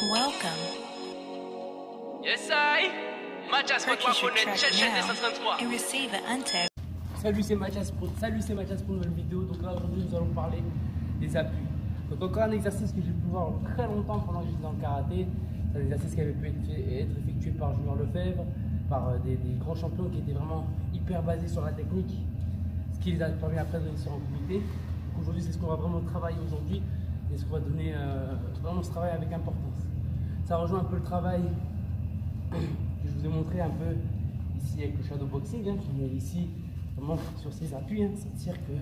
Welcome. Yes, I. Mathias Purchase your Macron, track cherche now 233. and receive it untagged. Salut, c'est Mathias pour une nouvelle vidéo. Donc là aujourd'hui nous allons parler des appuis. Donc encore un exercice que j'ai pu voir très longtemps pendant que j'étais dans le karaté. C'est un exercice qui avait pu être effectué par Junior Lefebvre, par des grands champions qui étaient vraiment hyper basés sur la technique, ce qui les a permis après de réussir en comité. Donc aujourd'hui c'est ce qu'on va vraiment travailler aujourd'hui et ce qu'on va donner vraiment ce travail avec importance. Ça rejoint un peu le travail que je vous ai montré un peu ici avec le shadow boxing, hein, qui est ici vraiment sur ses appuis, hein, c'est-à-dire que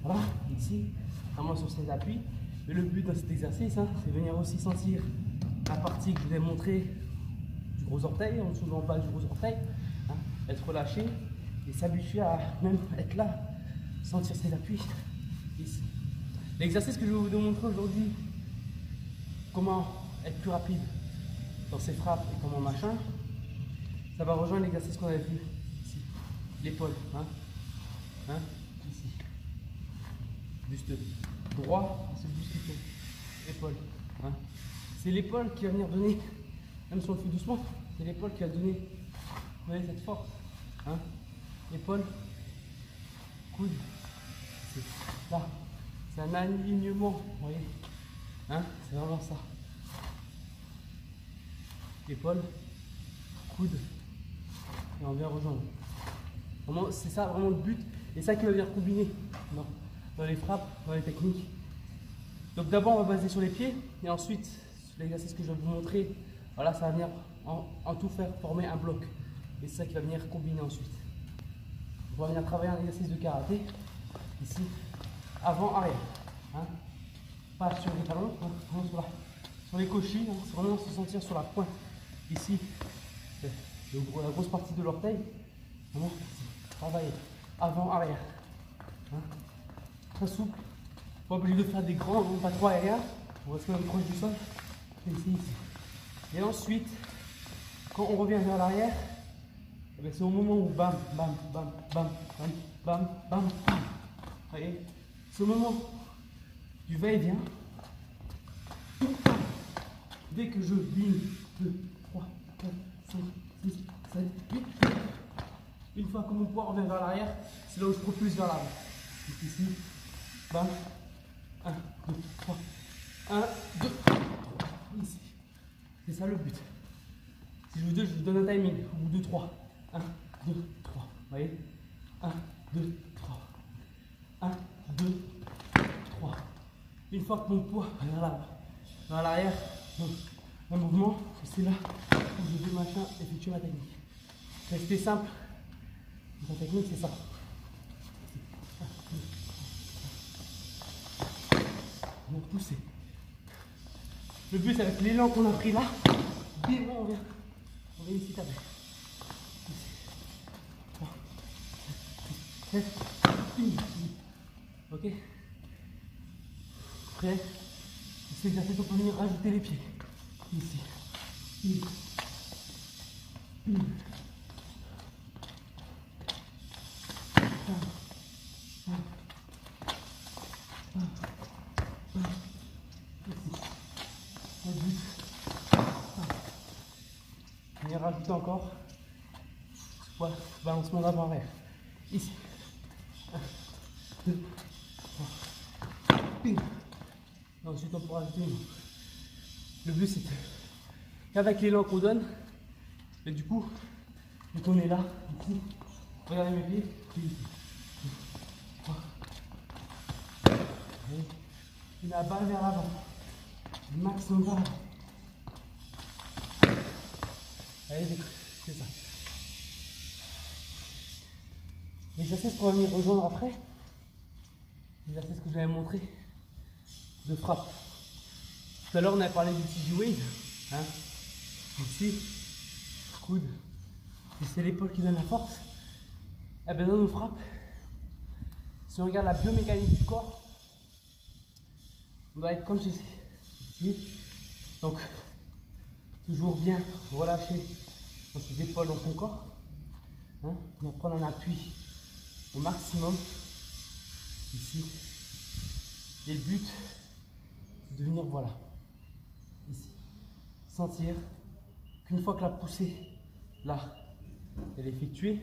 voilà, ici, vraiment sur ses appuis. Et le but dans cet exercice, hein, c'est venir aussi sentir la partie que je vous ai montré du gros orteil, en dessous de l'emballage du gros orteil, hein, être relâché et s'habituer à même être là, sentir ses appuis ici. L'exercice que je vais vous démontrer aujourd'hui, comment être plus rapide dans ses frappes et comment machin, ça va rejoindre l'exercice qu'on avait vu ici, l'épaule, hein, ici, buste droit, c'est le buste qui tourne, épaule, hein. C'est l'épaule qui va venir donner, même si on le fait doucement, c'est l'épaule qui va donner, vous voyez, cette force, hein, épaule, coude, c'est là, c'est un alignement, vous voyez, hein, c'est vraiment ça, épaule, coude, et on vient rejoindre. C'est ça vraiment le but, et ça qui va venir combiner dans les frappes, dans les techniques. Donc d'abord on va baser sur les pieds, et ensuite l'exercice que je vais vous montrer, voilà, ça va venir en tout faire former un bloc, et c'est ça qui va venir combiner ensuite. On va venir travailler un exercice de karaté, ici, avant-arrière, hein. Pas sur les talons, hein, vraiment sur les cochilles, hein. C'est vraiment se sentir sur la pointe, ici, la grosse partie de l'orteil, vraiment travailler avant-arrière, hein. Très souple, pas obligé de faire des grands, pas trop aériens, on reste quand même proche du sol, et ici. Et ensuite, quand on revient vers l'arrière, c'est au moment où bam, bam, bam, bam, bam, bam, bam, bam. Voyez, c'est au moment du va-et-vient. Dès que je 1, 2, 3, 4, 5, 6, 7, 8, une fois que mon poids revient vers l'arrière, c'est là où je propulse vers l'avant. Ici, bam, 1, 2, 3, 1, 2, ici. C'est ça le but. Si je vous donne un timing, au bout de 3, 1, 2, 3, vous voyez, 1, 2, 3, 1, 2, 3. Une fois que mon poids va vers l'avant, vers l'arrière, un mouvement, c'est là où je vais effectuer ma technique. Restez simple, ma technique c'est ça. Donc pousser. Le but c'est avec l'élan qu'on a pris là, on vient ici taper. 3, 7, 8. Ok. Après, cet exercice on peut venir rajouter les pieds. Ici. 1. 1. On va rajouter encore balancement d'avant-arrière. Ici. 1, 2, 3. Ping. Et ensuite on pourra rajouter une autre. Le but c'est qu'avec l'élan qu'on donne, et du coup, vu qu'on est là, ici, regardez mes pieds, ici. 3. Et la balle vers l'avant. Le maximum vers l'avant. Allez, c'est ça. L'exercice qu'on va venir rejoindre après, l'exercice que je vous avais montré de frappe. Tout à l'heure on avait parlé du TG Wave, hein, ici, coude, et c'est l'épaule qui donne la force. Et bien dans nos frappes, si on regarde la biomécanique du corps, on doit être comme ceci. Ici. Donc, toujours bien relâcher dans ses épaules, dans son corps. Hein, on va prendre un appui au maximum. Ici. Et le but, c'est de venir, voilà. Ici. sentir qu'une fois que la poussée là elle est effectuée,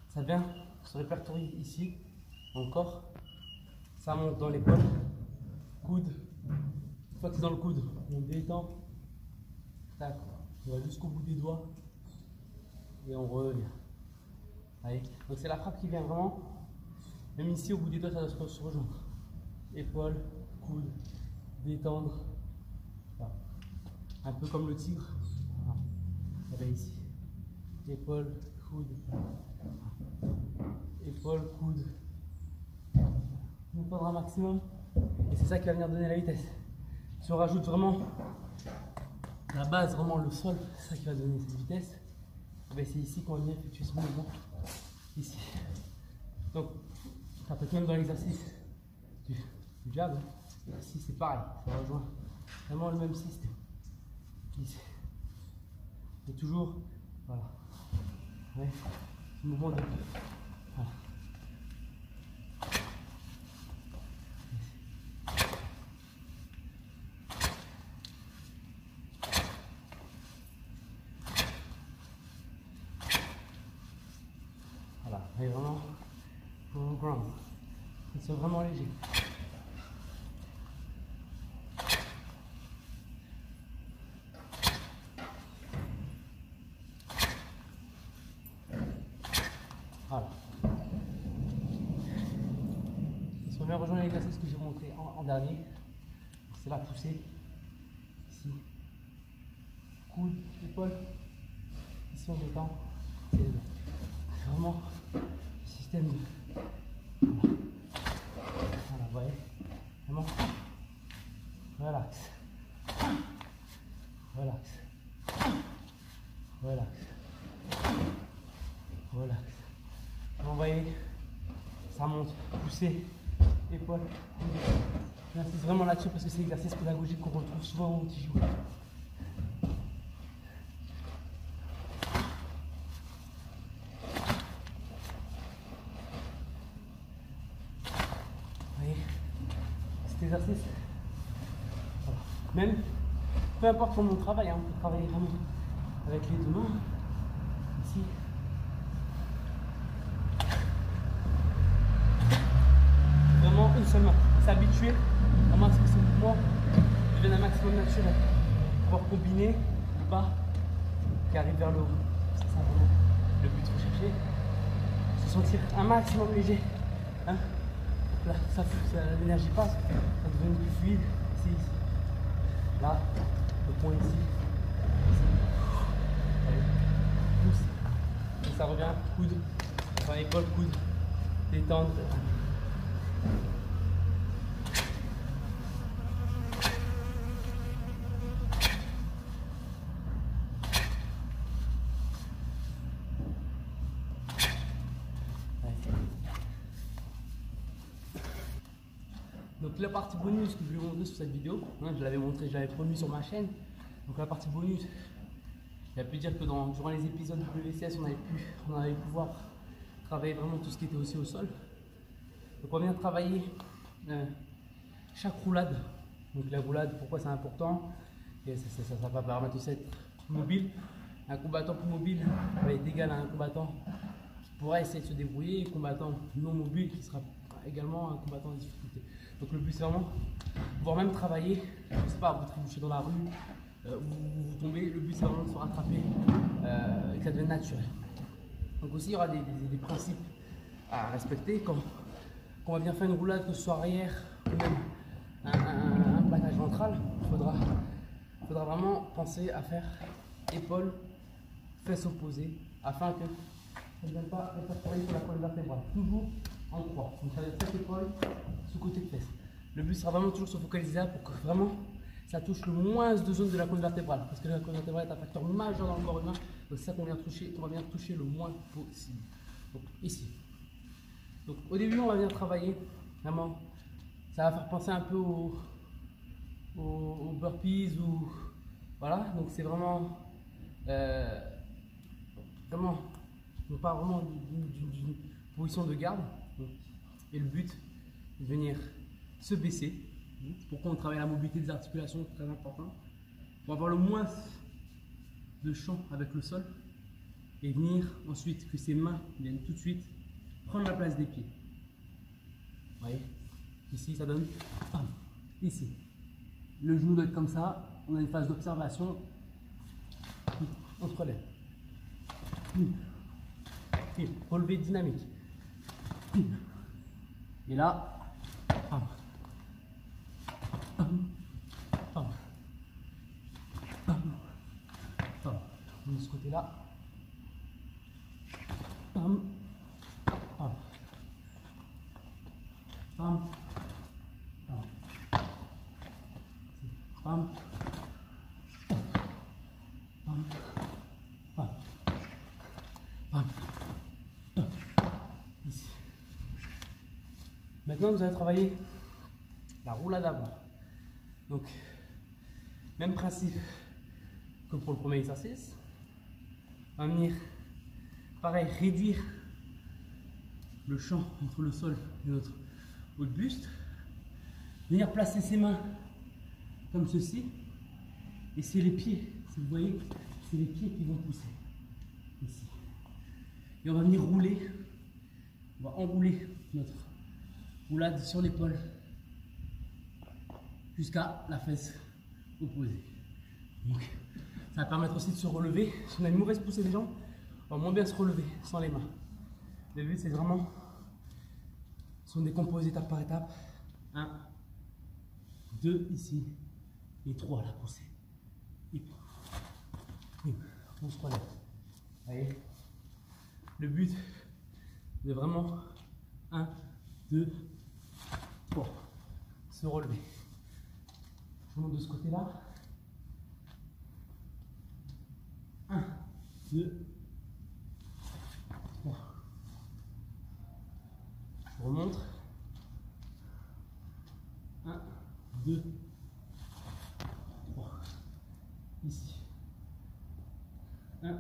ça vient se répertorier ici dans le corps, ça monte dans l'épaule, coude. Une fois que c'est dans le coude, on détend, tac, on va jusqu'au bout des doigts et on revient. Allez. Donc c'est la frappe qui vient vraiment, même ici au bout des doigts, ça doit se rejoindre. Épaule, coude, détendre, voilà. Un peu comme le tigre. Voilà. Et là, ici, épaule, coude, épaule, coude. On prendra un maximum et c'est ça qui va venir donner la vitesse. Si on rajoute vraiment la base, vraiment le sol, c'est ça qui va donner cette vitesse. C'est ici qu'on va venir effectuer ce mouvement. Ici. Donc, ça peut être même dans l'exercice du jab. Ici, c'est pareil. Ça rejoint vraiment le même système. Ici. Et toujours, voilà. Ouais. Mouvement de. Voilà. Voilà, et vraiment ground. C'est vraiment léger. Voilà. Si on vient rejoindre l'exercice que j'ai montré en dernier, c'est la poussée. Ici, coude, épaule. Ici on détend. C'est vraiment système de. Voilà, vous voyez. Vraiment. Relax. Relax. Relax. Relax. Vous voyez, ça monte, poussée, épaule. J'insiste vraiment là-dessus parce que c'est l'exercice pédagogique qu'on retrouve souvent au Tijoux. Cet exercice, voilà. Même, peu importe comment on travaille, hein, on peut travailler vraiment avec les deux mains, ici. Vraiment une seule main, s'habituer vraiment à ce que ce mouvement devienne un maximum naturel, pouvoir combiner le bas qui arrive vers le haut, c'est ça vraiment le but recherché, se sentir un maximum léger, hein. Là, l'énergie passe, ça devient plus fluide. Ici, ici. Là, le point ici. Ici. Allez, pousse. Et ça revient, coude. Enfin, épaule, coude. Détendre. Donc la partie bonus que je vais vous montrer sur cette vidéo, hein, je l'avais montré, je l'avais promis sur ma chaîne. Donc la partie bonus, il a pu dire que durant les épisodes de WCS, on avait pu pouvoir travailler vraiment tout ce qui était aussi au sol. Donc on vient travailler chaque roulade. Donc la roulade, pourquoi c'est important? Et ça va permettre aussi d'être mobile. Un combattant plus mobile va être égal à un combattant qui pourra essayer de se débrouiller, un combattant non mobile qui sera également un combattant en difficulté. Donc le but c'est vraiment pouvoir même travailler, je ne sais pas, vous trébuchez dans la rue, vous tombez, le but c'est vraiment de se rattraper et que ça devienne naturel. Donc aussi il y aura des principes à respecter quand on va bien faire une roulade, que ce soit arrière ou même un plaquage ventral, il faudra vraiment penser à faire épaule, fesses opposées afin que ça ne vienne pas répertorier sur la colonne vertébrale. Toujours en croix. Donc ça va être cette épaule sous côté de fesse. Le but sera vraiment toujours se focaliser là pour que vraiment ça touche le moins de zones de la colonne vertébrale. Parce que la colonne vertébrale est un facteur majeur dans le corps humain. Donc c'est ça qu'on va venir toucher le moins possible. Donc ici. Donc au début on va venir travailler vraiment. Ça va faire penser un peu aux burpees ou voilà. Donc c'est vraiment on part vraiment d'une position de garde. Et le but est de venir se baisser. Pourquoi on travaille la mobilité des articulations, c'est très important. pour avoir le moins de champ avec le sol et venir ensuite que ses mains viennent tout de suite prendre la place des pieds. Vous voyez, ici ça donne ici. Le genou doit être comme ça, on a une phase d'observation, on se relève. Relevé dynamique. Et là, de ce côté-là. Ici. Maintenant, vous allez travailler la roulade avant. Donc, même principe que pour le premier exercice. On va venir, pareil, réduire le champ entre le sol et notre haut de buste. Venir placer ses mains comme ceci. Et c'est les pieds, si vous voyez, c'est les pieds qui vont pousser. Ici. Et on va venir rouler. On va enrouler notre roulade sur l'épaule jusqu'à la fesse opposée. Donc, ça va permettre aussi de se relever. Si on a une mauvaise poussée des jambes, on va moins bien se relever sans les mains. Le but, c'est vraiment, si on décompose étape par étape, 1, 2 ici, et 3 la poussée. Et on se relève. Allez. Le but, c'est vraiment 1, 2, 3. Se relever. Je monte de ce côté-là. 1, 2, 3. Je remonte. 1, 2, 3. Ici. 1,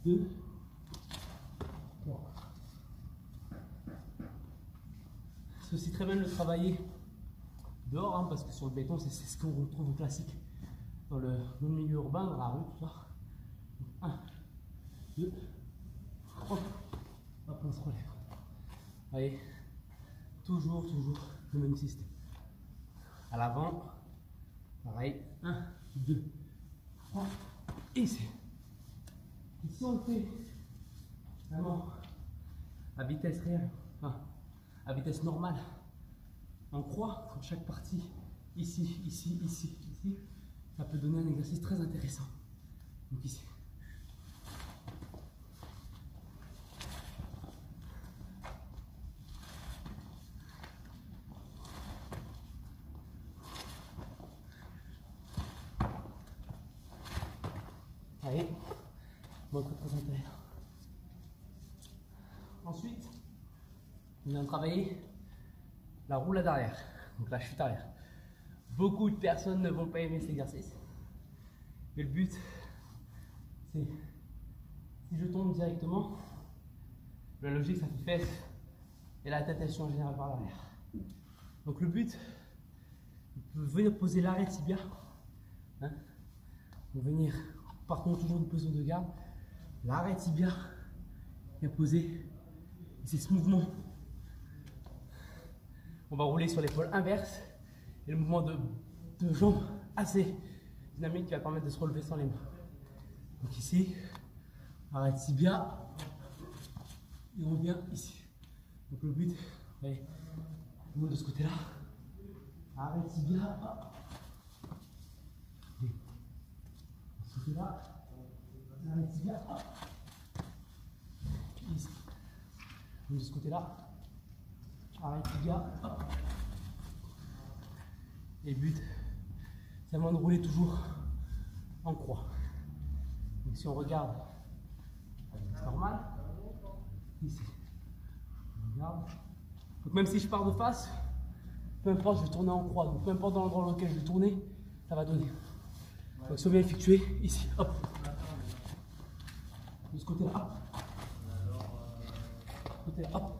2, 3. C'est aussi très bien de le travailler dehors, hein, parce que sur le béton, c'est ce qu'on retrouve au classique dans le milieu urbain, dans la rue, tout ça. 1, 2, 3. Hop, on se relève. Vous voyez, toujours le même système. À l'avant, pareil. 1, 2, 3. Et ici. Ici, on le fait vraiment à vitesse réelle, enfin, à vitesse normale. En croix, pour chaque partie, ici, ici, ici, ici. Ça peut donner un exercice très intéressant. Donc ici. Allez, bon coup très intéressant. Ensuite, on vient travailler la roulade arrière, donc la chute arrière. Beaucoup de personnes ne vont pas aimer cet exercice, mais le but, c'est si je tombe directement, la logique, ça fait fesse et la tête, elle change en général par l'arrière. Donc le but, vous pouvez venir poser l'arrêt tibia, hein, vous venir, par contre toujours une position de garde, l'arrêt tibia est posé, c'est ce mouvement. On va rouler sur l'épaule inverse et le mouvement de jambes assez dynamique qui va permettre de se relever sans les mains. Donc ici, arrêt tibia et on revient ici. Donc le but, allez, on monte de ce côté-là, arrêt tibia, et de ce côté-là, arrêt tibia, ici. Donc de ce côté-là, arrêt tibia, et le but, c'est vraiment de rouler toujours en croix. Donc si on regarde, c'est normal, ici, on regarde. Donc même si je pars de face, peu importe, je vais tourner en croix. Donc peu importe dans l'endroit dans lequel je vais tourner, ça va donner. Donc si on vient effectuer, ici, hop. De ce côté-là, hop. De ce côté-là, hop.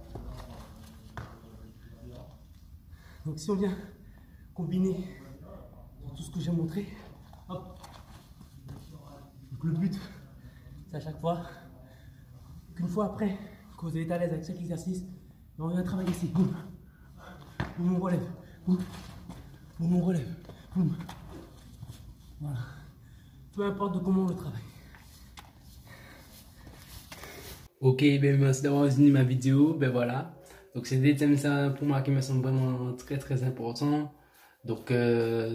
Donc si on vient combiner tout ce que j'ai montré, Hop. Donc le but, c'est à chaque fois qu'une fois après, que vous êtes à l'aise avec chaque exercice, on vient travailler ici. Boum. Boum, on relève. Boum. Boum, on relève. Boum. Voilà. Peu importe de comment on le travaille. Ok, ben merci d'avoir visionné ma vidéo. Ben voilà. Donc c'est des thèmes pour moi qui me semblent vraiment très importants. Donc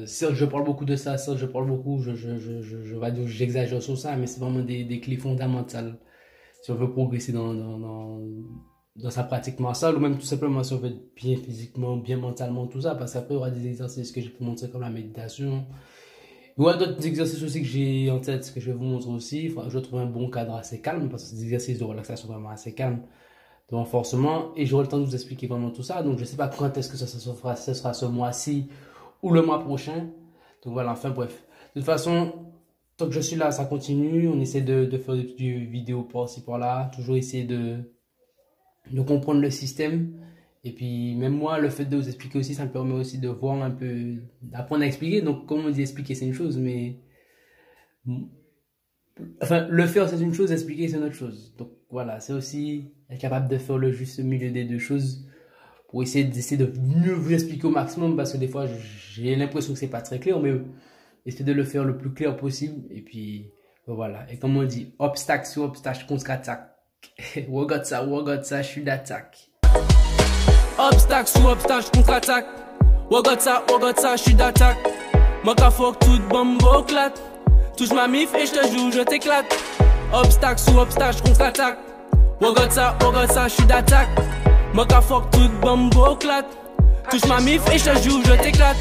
certes je parle beaucoup de ça, certes je parle beaucoup, je vais dire j'exagère sur ça, mais c'est vraiment des clés fondamentales si on veut progresser dans sa pratique martiale, ou même tout simplement si on veut être bien physiquement, bien mentalement, tout ça. Parce qu'après il y aura des exercices que je peux montrer comme la méditation. Il y aura d'autres exercices aussi que j'ai en tête, que je vais vous montrer aussi. Il faudra que je trouve un bon cadre assez calme, parce que c'est des exercices de relaxation vraiment assez calmes, de renforcement, et j'aurai le temps de vous expliquer vraiment tout ça. Donc je ne sais pas quand est-ce que ça se fera, ce sera ce mois-ci ou le mois prochain. Donc voilà, enfin bref. De toute façon, tant que je suis là, ça continue. On essaie de faire des petites vidéos par-ci par-là, toujours essayer de comprendre le système. Et puis même moi, le fait de vous expliquer aussi, ça me permet aussi de voir un peu, d'apprendre à expliquer. Donc comme on dit, expliquer c'est une chose, mais enfin le faire c'est une chose, expliquer c'est une autre chose. Donc voilà, c'est aussi être capable de faire le juste milieu des deux choses pour essayer de mieux vous expliquer au maximum, parce que des fois j'ai l'impression que c'est pas très clair, mais essayer de le faire le plus clair possible. Et puis voilà, et comme on dit, obstacle sur obstacle contre-attaque. Regarde ça, je suis d'attaque. Obstacle sur obstacle, contre-attaque. Regarde ça, je suis d'attaque. Moi qu'à fuck tout bombe éclate. Touche ma mif et je te joue, je t'éclate. Obstacle sur obstacle, contre-attaque. Regarde ça, je suis d'attaque. Moi qu'à fuck tout bombe éclate. Touche ma mif et je te joue, je t'éclate.